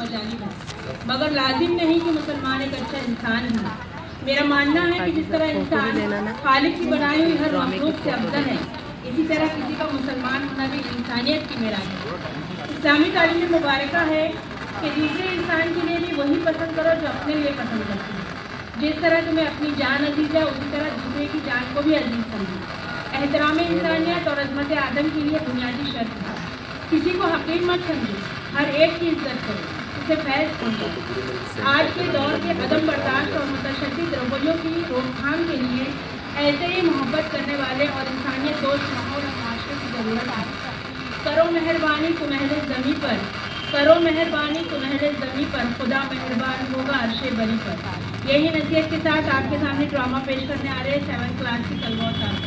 मजाली है, मगर लाजिम नहीं कि मुसलमान एक अच्छा इंसान है। मेरा मानना है कि जिस तरह इंसान खालिक की बनाई हुई हर मखलूक से अफजल है, इसी तरह किसी का मुसलमान होना भी इंसानियत की मेरा है। इस्लामी तालीम मुबारक है कि दूसरे इंसान के लिए भी वही पसंद करो जो अपने लिए पसंद करते हो। जिस तरह तुम्हें अपनी जान अजीज है, उसी तरह दूसरे की जान को भी अजीज समझो। एहतराम इंसानियत और अजमत आदम के लिए बुनियादी शर्त है। किसी को हकीर मत समझो, हर एक की इज्जत करो, उसे फैज़ समझो। आज के दौर के अदम बर्दाश्त और मुतशद्दिद रवैयों की रोकथाम के लिए ऐसे ही मोहब्बत करने वाले और इंसानियत दोस्त माहौल और माशरे की ज़रूरत है। करो मेहरबानी तुम्हारे ज़मीं पर, करो मेहरबानी तुम्हारे ज़मीं पर, खुदा मेहरबान होगा अर्शे बरी पर। यही नसीहत के साथ आपके सामने ड्रामा पेश करने आ रहे हैं 7th क्लास की तलवा साहब।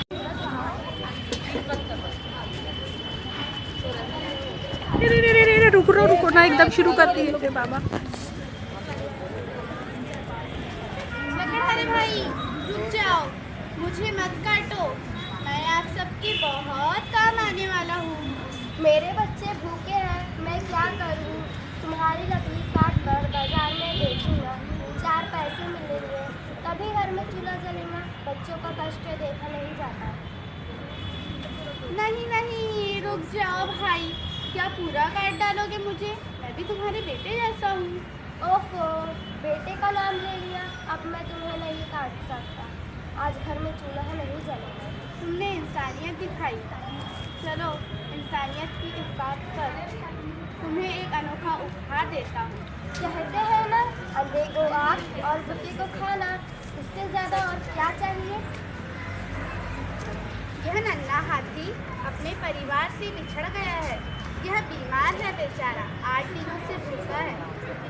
रुको ना, एकदम शुरू कर दिए बाबा। अरे भाई रुक जाओ, मुझे मत काटो, मैं आप सबके बहुत काम आने वाला हूँ। मेरे बच्चे भूखे हैं, मैं क्या करूँ? तुम्हारी लकड़ी काट कर बाजार में बेचूंगा, 4 पैसे मिलेंगे, तभी घर में चूल्हा जलेगा। बच्चों का कष्ट देखा नहीं जाता। नहीं नहीं रुक जाओ भाई, क्या पूरा काट डालोगे मुझे? मैं भी तुम्हारे बेटे जैसा हूँ। ओफो, बेटे का नाम ले लिया, अब मैं तुम्हें नहीं काट सकता। आज घर में चूल्हा नहीं जलेगा। तुमने इंसानियत दिखाई, चलो इंसानियत की इस बात पर तुम्हें एक अनोखा उपहार देता हूँ। कहते हैं ना, अंधे को आँख और भूखे को खाना, इससे ज़्यादा और क्या चाहिए? यह नन्हा हाथी अपने परिवार से बिछड़ गया है। यह बीमार है बेचारा, 8 दिनों से भूखा है।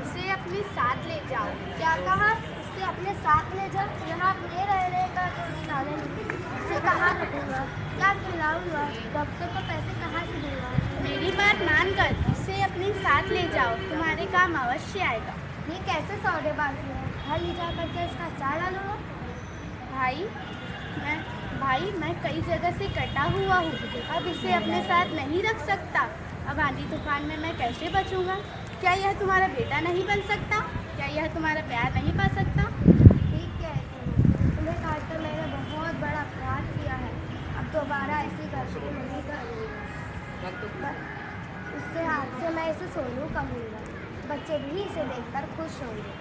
इसे अपने साथ ले जाओ। क्या कहा? इससे अपने साथ ले जाओ? यहाँ अपने रहने का तो ठिकाना नहीं। इसे कहाँ रखूँगा? क्या खिलाऊँगा? डॉक्टर को पैसे कहाँ से दूँगा? मेरी बात मानकर इसे अपने साथ ले जाओ, तुम्हारे काम अवश्य आएगा। ये कैसे सौदेबाजी है? घर ले जा करके इसका चाल डालूँगा? भाई मैं कई जगह से कटा हुआ हूँ, अब इसे अपने साथ नहीं रख सकता। अब आंधी तूफान में मैं कैसे बचूंगा? क्या यह तुम्हारा बेटा नहीं बन सकता? क्या यह तुम्हारा प्यार नहीं पा सकता? ठीक कहती हूँ, तुम्हें काटकर मैंने बहुत बड़ा अपराध किया है। अब दोबारा ऐसी गलती नहीं करूँगी। उससे आज से मैं इसे सोनू कहूँगा। बच्चे भी इसे देखकर खुश होंगे।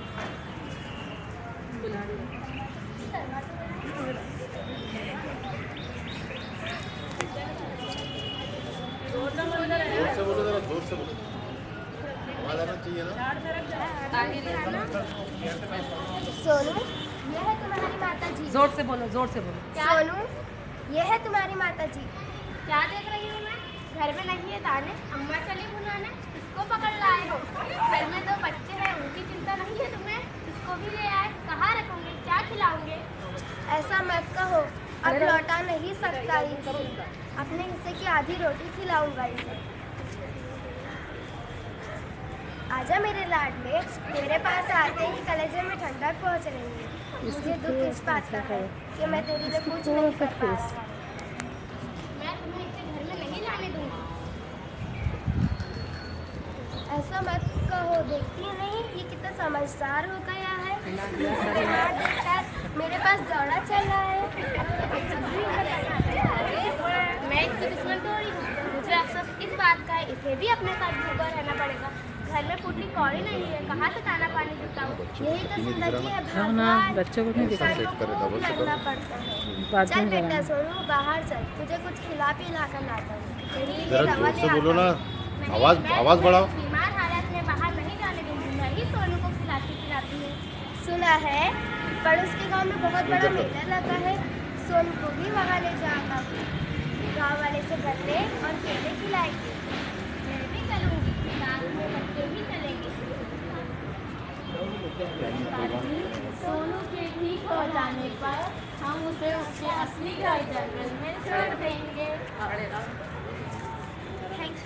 जोर से बोलो, जरा जोर से बोलो, आवाज आना चाहिए ना। सोनू, यह है तुम्हारी माता जी। जोर से बोलो, जोर से बोलो। सोनू, यह है तुम्हारी माता जी। क्या देख रही हूँ मैं? घर में नहीं है दाने, अम्मा चली बुलाने, इसको पकड़ लाए हो। घर में 2 बच्चे हैं, उनकी चिंता नहीं है तुम्हें? इसको भी ले आए, कहाँ रखोगे, क्या खिलाओगे? ऐसा मत कहो, अब लौटा नहीं सकता इसे। अपने हिस्से की आधी रोटी खिलाऊंगा इसे। आजा मेरे लाडले, तेरे पास आते ही कलेजे में ठंडक पहुंच रही है। मुझे दुख इस बात का है कि मैं तेरे लिए कुछ नहीं कर पा रहा। मैं तुम्हें इसे घर में नहीं लाने दूंगी। ऐसा मत कहो, देखती नहीं ये कितना समझदार हो गया है। मेरे पास दौड़ा चल रहा है। मैं इसकी दुश्मन थोड़ी हूँ, मुझे अफसोस इस बात का है, इसे भी अपने साथ भूखा रहना पड़ेगा। घर में पुटली कौड़ी नहीं है, कहाँ से खाना पानी जुटाऊँ? यही तो जिंदगी है, बच्चों को नहीं दिखा करना पड़ता है। चल बेटा सोनू, बाहर चल, तुझे कुछ खिला पिला कर लाता हूँ। जरा जोर से बोलो ना, आवाज बढ़ाओ। बीमार हालत में बाहर नहीं जाने दूंगी, मैं ही सोनू को खिलाती पिलाती हूँ। सुना है पड़ोस के गांव में बहुत बड़ा मेला लगा है, सोनू को भी वहाँ ले जाऊंगा। गांव वाले से गन्ने और केले खिलाएंगे। मैं भी चलूँगी, साथ में बच्चे भी चलेंगे। सोनू के ठीक हो जाने पर हम उसे उसके असली घर जंगल में छोड़ देंगे। Thank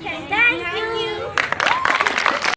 you.